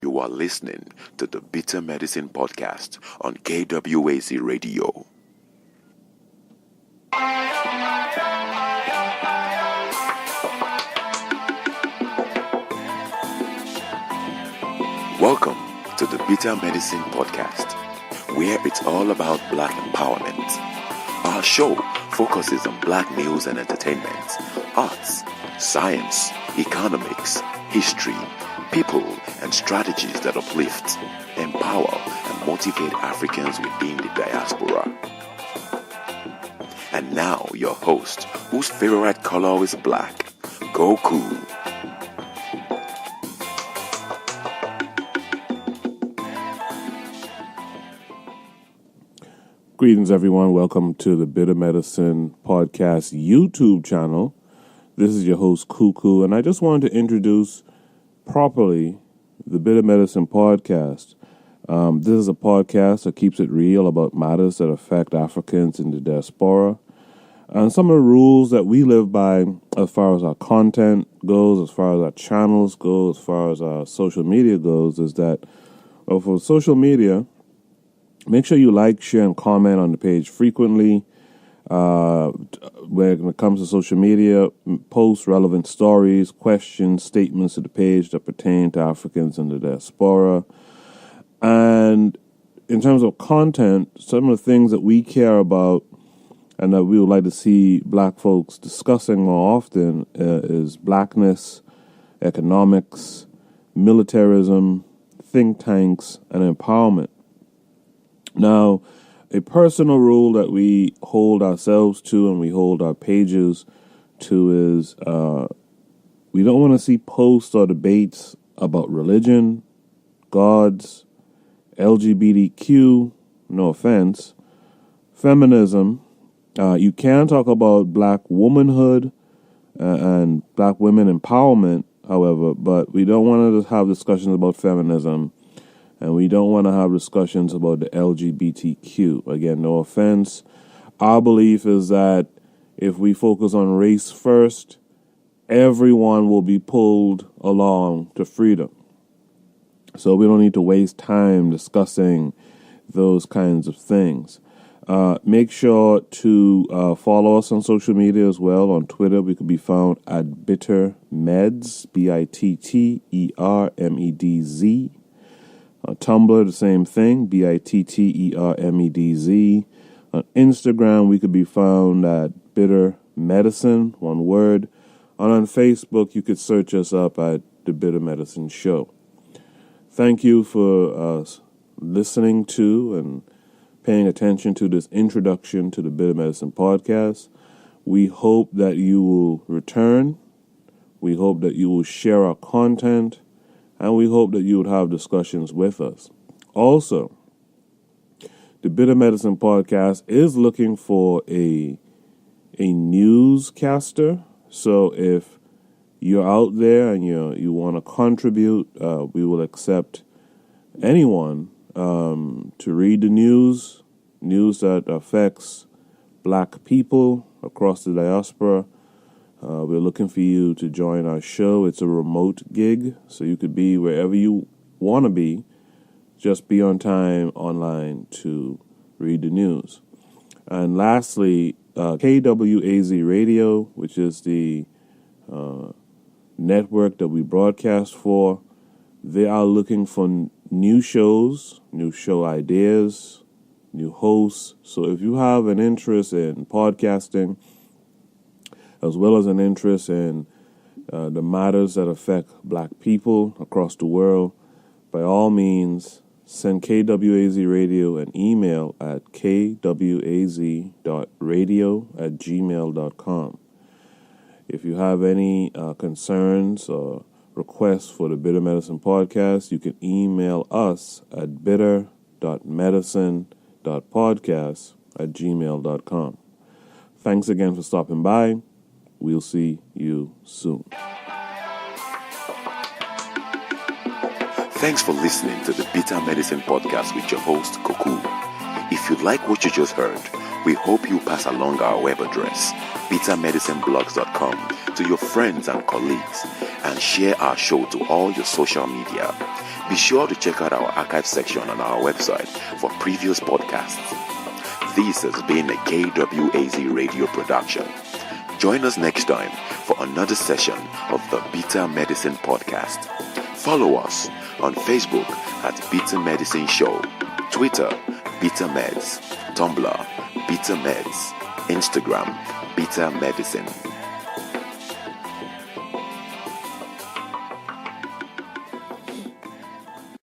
You are listening to the Bitter Medicine Podcast on KWAZ Radio. Welcome to the Bitter Medicine Podcast, where it's all about Black empowerment. Our show focuses on Black news and entertainment, arts, science, economics, history, people, and strategies that uplift, empower, and motivate Africans within the diaspora. And now, your host, whose favorite color is black, Goku. Greetings, everyone. Welcome to the Bitter Medicine Podcast YouTube channel. This is your host, Cuckoo, and I just wanted to introduce properly the Bitter Medicine Podcast. This is a podcast that keeps it real about matters that affect Africans in the diaspora. And some of the rules that we live by as far as our content goes, as far as our channels go, as far as our social media goes, is that for social media, make sure you like, share, and comment on the page frequently. When it comes to social media, post relevant stories, questions, statements to the page that pertain to Africans in the diaspora. And in terms of content, some of the things that we care about and that we would like to see Black folks discussing more often is Blackness, economics, militarism, think tanks, and empowerment. Now, a personal rule that we hold ourselves to and we hold our pages to is we don't want to see posts or debates about religion, gods, LGBTQ, no offense, feminism. You can talk about Black womanhood and Black women empowerment, however, but we don't want to have discussions about feminism. And we don't want to have discussions about the LGBTQ. Again, no offense. Our belief is that if we focus on race first, everyone will be pulled along to freedom. So we don't need to waste time discussing those kinds of things. Make sure to follow us on social media as well. On Twitter, we could be found at BitterMeds, BITTERMEDZ. Tumblr, the same thing, BITTERMEDZ. On Instagram, we could be found at Bitter Medicine, one word. And on Facebook, you could search us up at The Bitter Medicine Show. Thank you for listening to and paying attention to this introduction to the Bitter Medicine Podcast. We hope that you will return. We hope that you will share our content. And we hope that you would have discussions with us. Also, the Bitter Medicine Podcast is looking for a newscaster. So if you're out there and you want to contribute, we will accept anyone to read the news that affects Black people across the diaspora. We're looking for you to join our show. It's a remote gig, so you could be wherever you want to be. Just be on time online to read the news. And lastly, KWAZ Radio, which is the network that we broadcast for, they are looking for new shows, new show ideas, new hosts. So if you have an interest in podcasting, as well as an interest in the matters that affect Black people across the world, by all means, send KWAZ Radio an email at kwaz.radio@gmail.com. If you have any concerns or requests for the Bitter Medicine Podcast, you can email us at bitter.medicine.podcast@gmail.com. Thanks again for stopping by. We'll see you soon. Thanks for listening to the Bitter Medicine Podcast with your host, Koku. If you like what you just heard, we hope you pass along our web address, bitamedicineblogs.com, to your friends and colleagues, and share our show to all your social media. Be sure to check out our archive section on our website for previous podcasts. This has been a KWAZ radio production. Join us next time for another session of the Beta Medicine Podcast. Follow us on Facebook at Beta Medicine Show, Twitter, Beta Meds, Tumblr, Beta Meds, Instagram, Beta Medicine.